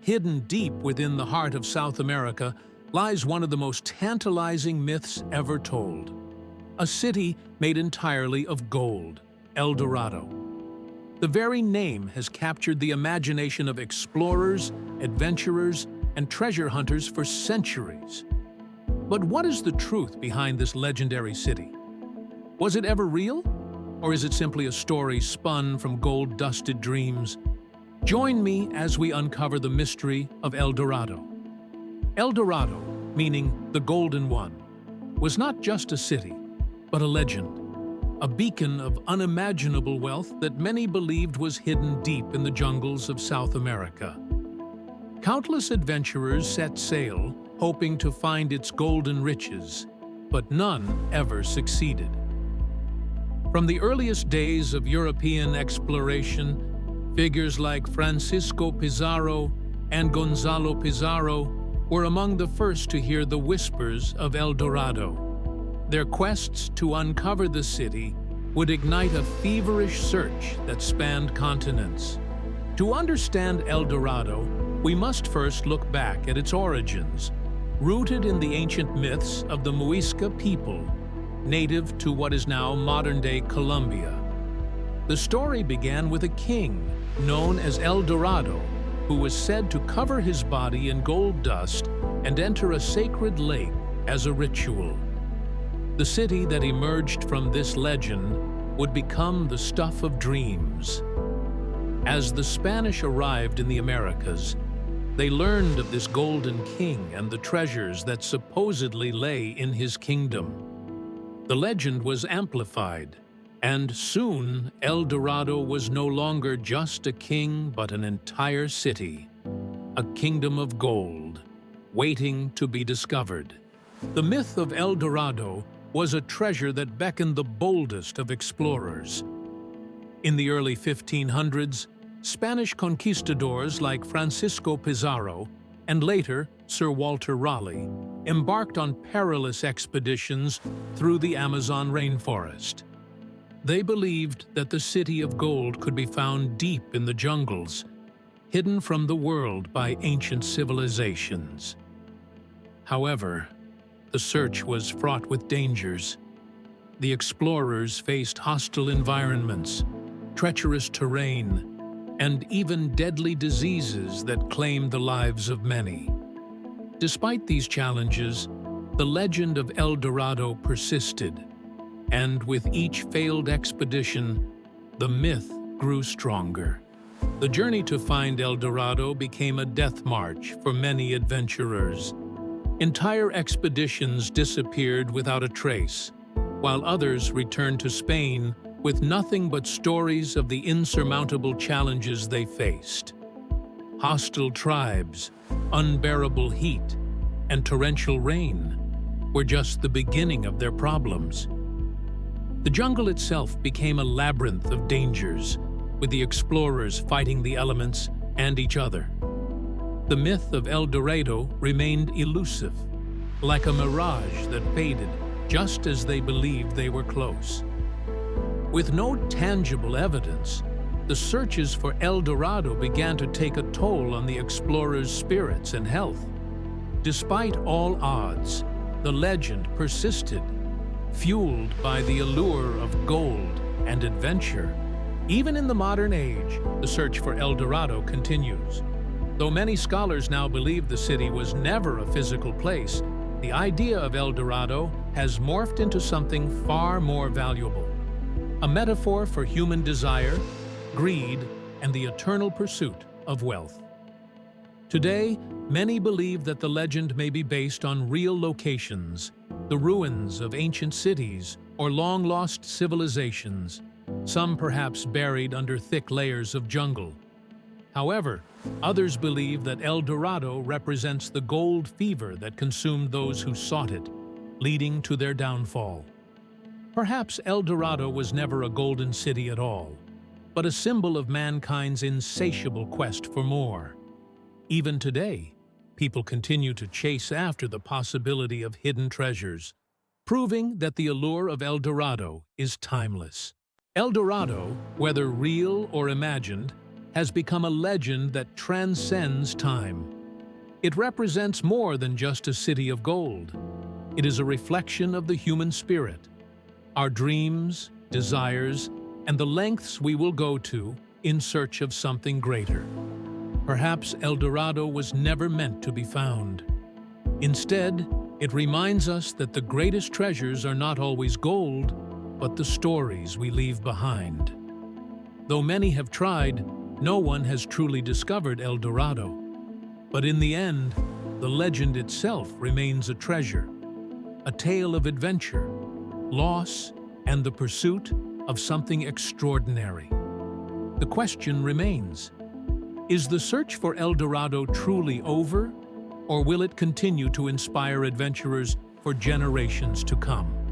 Hidden deep within the heart of South America lies one of the most tantalizing myths ever told. A city made entirely of gold, El Dorado. The very name has captured the imagination of explorers, adventurers, and treasure hunters for centuries. But what is the truth behind this legendary city? Was it ever real? Or is it simply a story spun from gold-dusted dreams? Join me as we uncover the mystery of El Dorado. El Dorado, meaning the Golden One, was not just a city, but a legend, a beacon of unimaginable wealth that many believed was hidden deep in the jungles of South America. Countless adventurers set sail, hoping to find its golden riches, but none ever succeeded. From the earliest days of European exploration, figures like Francisco Pizarro and Gonzalo Pizarro were among the first to hear the whispers of El Dorado. Their quests to uncover the city would ignite a feverish search that spanned continents. To understand El Dorado, we must first look back at its origins, rooted in the ancient myths of the Muisca people, native to what is now modern-day Colombia. The story began with a king known as El Dorado, who was said to cover his body in gold dust and enter a sacred lake as a ritual. The city that emerged from this legend would become the stuff of dreams. As the Spanish arrived in the Americas, they learned of this golden king and the treasures that supposedly lay in his kingdom. The legend was amplified, and soon El Dorado was no longer just a king but an entire city, a kingdom of gold, waiting to be discovered. The myth of El Dorado was a treasure that beckoned the boldest of explorers. In the early 1500s, Spanish conquistadors like Francisco Pizarro and later Sir Walter Raleigh embarked on perilous expeditions through the Amazon rainforest. They believed that the city of gold could be found deep in the jungles, hidden from the world by ancient civilizations. However, the search was fraught with dangers. The explorers faced hostile environments, treacherous terrain, and even deadly diseases that claimed the lives of many. Despite these challenges, the legend of El Dorado persisted, and with each failed expedition, the myth grew stronger. The journey to find El Dorado became a death march for many adventurers. Entire expeditions disappeared without a trace, while others returned to Spain with nothing but stories of the insurmountable challenges they faced. Hostile tribes, unbearable heat, and torrential rain were just the beginning of their problems. The jungle itself became a labyrinth of dangers, with the explorers fighting the elements and each other. The myth of El Dorado remained elusive, like a mirage that faded just as they believed they were close. With no tangible evidence, the searches for El Dorado began to take a toll on the explorers' spirits and health. Despite all odds, the legend persisted, fueled by the allure of gold and adventure. Even in the modern age, the search for El Dorado continues. Though many scholars now believe the city was never a physical place, the idea of El Dorado has morphed into something far more valuable. A metaphor for human desire, greed, and the eternal pursuit of wealth. Today, many believe that the legend may be based on real locations, the ruins of ancient cities or long-lost civilizations, some perhaps buried under thick layers of jungle. However, others believe that El Dorado represents the gold fever that consumed those who sought it, leading to their downfall. Perhaps El Dorado was never a golden city at all, but a symbol of mankind's insatiable quest for more. Even today, people continue to chase after the possibility of hidden treasures, proving that the allure of El Dorado is timeless. El Dorado, whether real or imagined, has become a legend that transcends time. It represents more than just a city of gold. It is a reflection of the human spirit, our dreams, desires, and the lengths we will go to in search of something greater. Perhaps El Dorado was never meant to be found. Instead, it reminds us that the greatest treasures are not always gold, but the stories we leave behind. Though many have tried, no one has truly discovered El Dorado. But in the end, the legend itself remains a treasure, a tale of adventure, loss, and the pursuit of something extraordinary. The question remains, is the search for El Dorado truly over, or will it continue to inspire adventurers for generations to come?